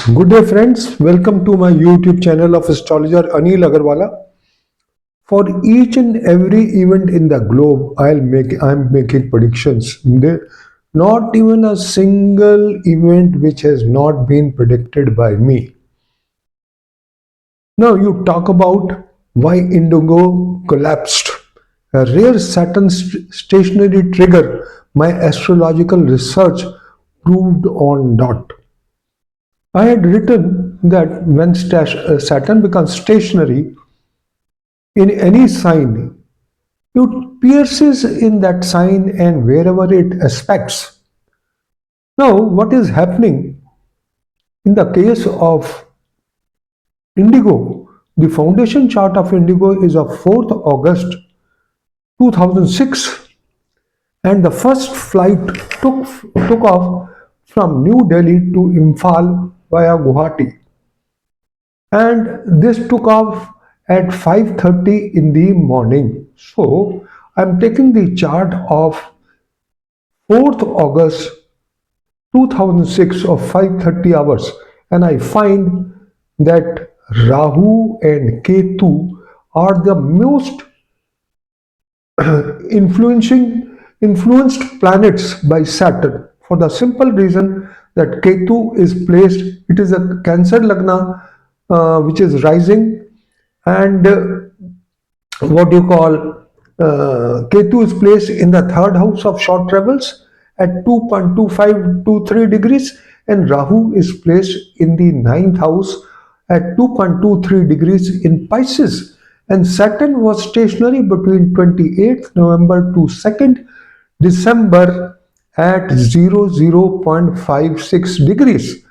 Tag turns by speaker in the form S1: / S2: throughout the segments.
S1: Good day, friends. Welcome to my YouTube channel of astrologer Anil Aggarwala. For each and every event in the globe, I'm making predictions. Not even a single event which has not been predicted by me. Now you talk about why IndiGo collapsed. A rare Saturn stationary trigger. My astrological research proved on dot. I had written that when Saturn becomes stationary in any sign, it pierces in that sign and wherever it aspects. Now, what is happening in the case of IndiGo? The foundation chart of IndiGo is of 4th August 2006, and the first flight took off from New Delhi to Imphal via Guwahati. And this took off at 5:30 in the morning. So I'm taking the chart of 4th August 2006 of 5:30 hours, and I find that Rahu and Ketu are the most influenced planets by Saturn, for the simple reason that Ketu is placed, it is a Cancer Lagna which is rising, and what you call Ketu is placed in the third house of short travels at 2.2523 degrees, and Rahu is placed in the ninth house at 2.23 degrees in Pisces. And Saturn was stationary between 28th November to 2nd December at 00.56 degrees.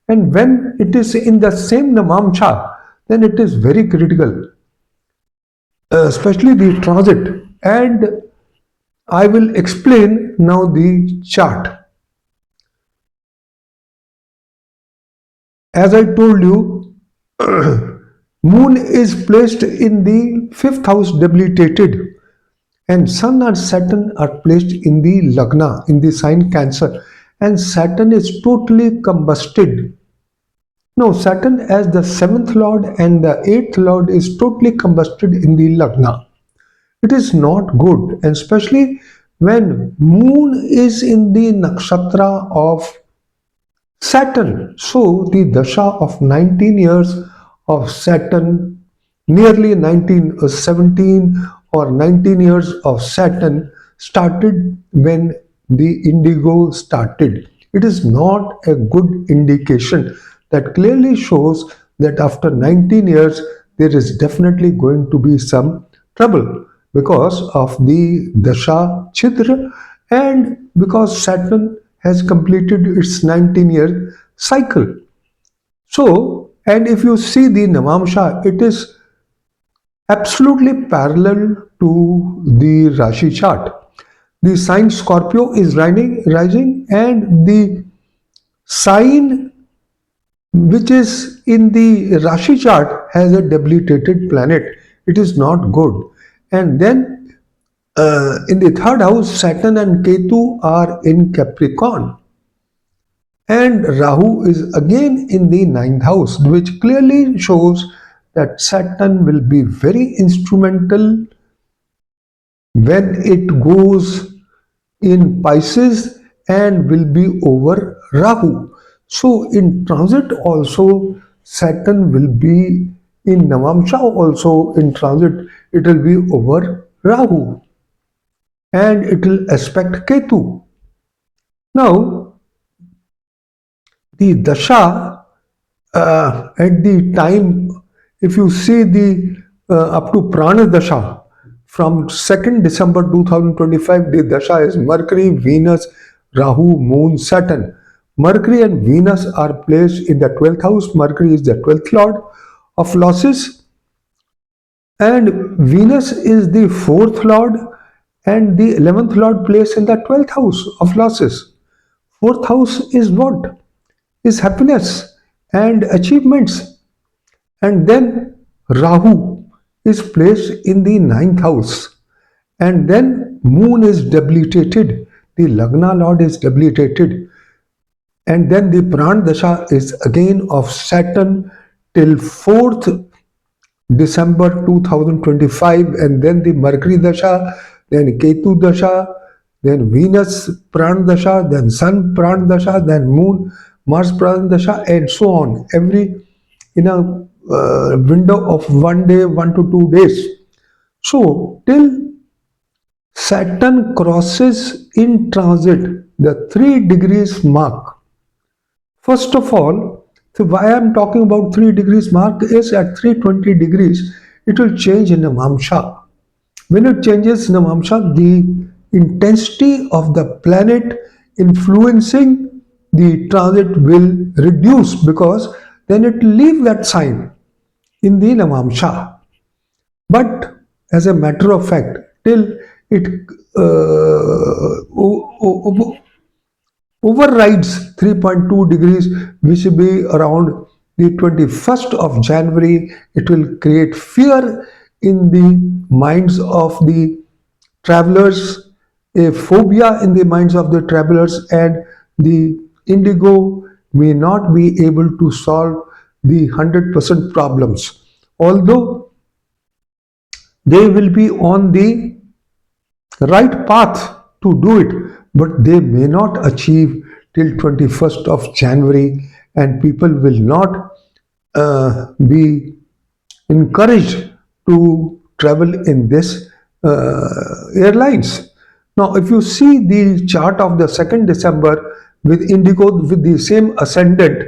S1: And when it is in the same Namamcha, then it is very critical, especially the transit. And I will explain now the chart. As I told you, Moon is placed in the fifth house debilitated, and Sun and Saturn are placed in the Lagna, in the sign Cancer, and Saturn is totally combusted. No, Saturn as the seventh lord and the eighth lord is totally combusted in the Lagna. It is not good, and especially when Moon is in the nakshatra of Saturn. So the dasha of 19 years of Saturn, nearly 17 or 19 years of Saturn started when the IndiGo started. It is not a good indication. That clearly shows that after 19 years there is definitely going to be some trouble because of the dasha chidra, and because Saturn has completed its 19-year cycle. So, and if you see the Navamsha, it is absolutely parallel to the Rashi chart. The sign Scorpio is rising, and the sign which is in the Rashi chart has a debilitated planet. It is not good. And then in the third house, Saturn and Ketu are in Capricorn. And Rahu is again in the ninth house, which clearly shows that Saturn will be very instrumental when it goes in Pisces and will be over Rahu. So in transit also Saturn will be in Navamsha also in transit, it will be over Rahu and it will aspect Ketu. Now the dasha at the time, if you see the up to Prana dasha from 2nd December 2025, the dasha is Mercury, Venus, Rahu, Moon, Saturn. Mercury and Venus are placed in the 12th house. Mercury is the 12th lord of losses, and Venus is the 4th lord, and the 11th lord placed in the 12th house of losses. 4th house is what? Is happiness and achievements. And then Rahu is placed in the 9th house. And then Moon is debilitated. The Lagna Lord is debilitated. And then the Pran Dasha is again of Saturn till 4th December 2025, and then the Mercury Dasha, then Ketu Dasha, then Venus Pran Dasha, then Sun Pran Dasha, then Moon Mars Pran Dasha, and so on. Every in a window of 1 day, 1 to 2 days. So till Saturn crosses in transit the 3 degrees mark. First of all, so why I'm talking about 3 degrees mark is at 320 degrees, it will change in Navamsha. When it changes Navamsha, the intensity of the planet influencing the transit will reduce because then it will leave that sign in the Navamsha. But as a matter of fact, till it overrides 3.2 degrees, which will be around the 21st of January. It will create fear in the minds of the travelers, a phobia in the minds of the travelers, and the IndiGo may not be able to solve the 100% problems. Although they will be on the right path to do it, but they may not achieve till 21st of January, and people will not be encouraged to travel in this airlines. Now, if you see the chart of the 2nd December with Indigo with the same ascendant,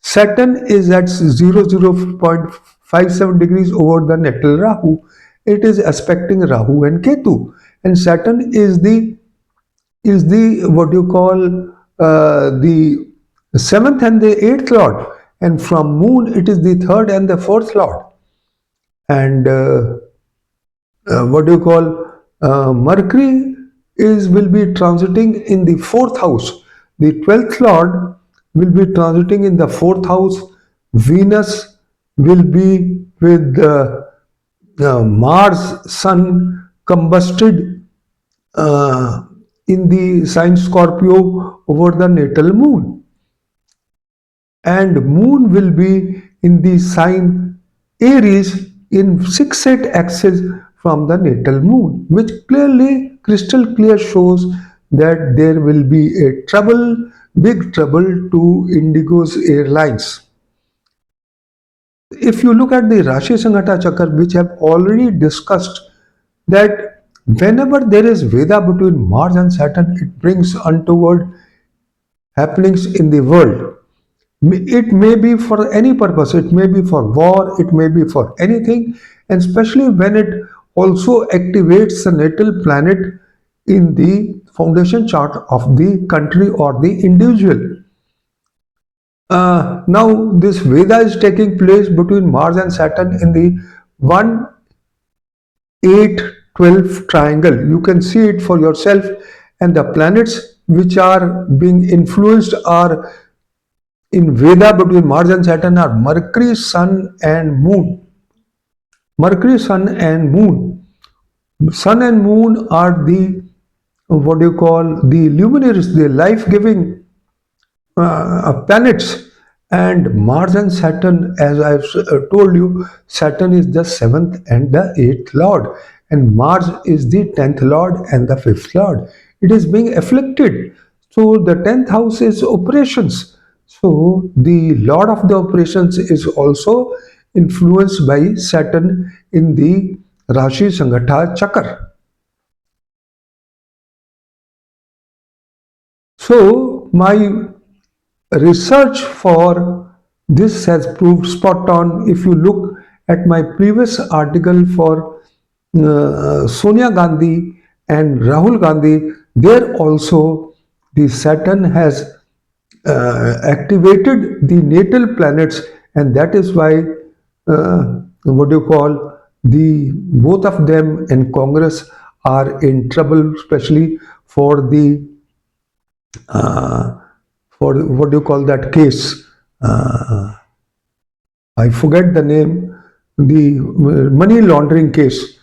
S1: Saturn is at 00.57 degrees over the natal Rahu. It is aspecting Rahu and Ketu, and Saturn is the what you call the seventh and the eighth lord, and from Moon it is the third and the fourth lord, and what do you call Mercury is will be transiting in the fourth house. The 12th lord will be transiting in the fourth house. Venus will be with Mars, Sun combusted uh, in the sign Scorpio over the natal moon, and moon will be in the sign Aries in 6-8 axis from the natal moon, which clearly, crystal clear shows that there will be a trouble, big trouble to Indigo's airlines. If you look at the Rashi Sanghata Chakra, which have already discussed that whenever there is Veda between Mars and Saturn, it brings untoward happenings in the world. It may be for any purpose, it may be for war, it may be for anything, and especially when it also activates the natal planet in the foundation chart of the country or the individual. Now, this Veda is taking place between Mars and Saturn in the 1 8 12 triangle. You can see it for yourself, and the planets which are being influenced are in Veda between Mars and Saturn are Mercury, Sun, and Moon. Mercury, Sun, and Moon. Sun and Moon are the what do you call the luminaries, the life-giving planets, and Mars and Saturn, as I've told you, Saturn is the seventh and the eighth lord, and Mars is the 10th lord and the fifth lord. It is being afflicted. So the 10th house is operations. So the lord of the operations is also influenced by Saturn in the Rashi Sanghata Chakra. So my research for this has proved spot on. If you look at my previous article for Sonia Gandhi and Rahul Gandhi, there also the Saturn has activated the natal planets, and that is why what do you call the both of them in Congress are in trouble, especially for the uh, for what do you call that case? Uh, I forget the name, the money laundering case.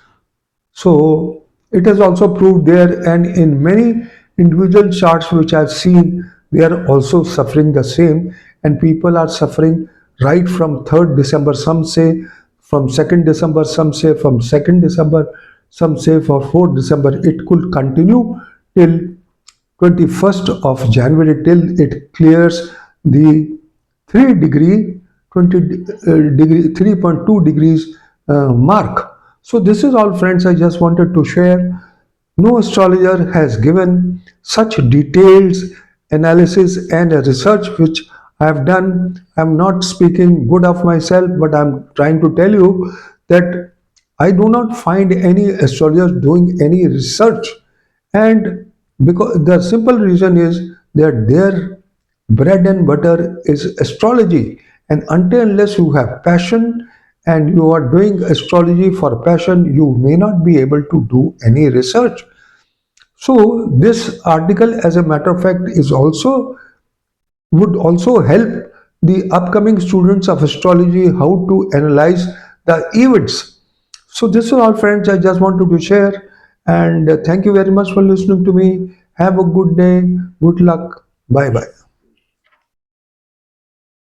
S1: So it is also proved there, and in many individual charts which I've seen, they are also suffering the same, and people are suffering right from 3rd December, some say from 2nd December, some say from 2nd December, some say for 4th December. It could continue till 21st of January, till it clears the 3 degree 20 degree 3.2 degrees mark. So this is all, friends, I just wanted to share. No astrologer has given such details analysis and research which I have done. I'm not speaking good of myself, but I'm trying to tell you that I do not find any astrologers doing any research. And because the simple reason is that their bread and butter is astrology. And until unless you have passion and you are doing astrology for passion, you may not be able to do any research. So this article, as a matter of fact, is also would also help the upcoming students of astrology how to analyze the events. So this is all, friends, I just wanted to share, and thank you very much for listening to me. Have a good day. Good luck. Bye bye.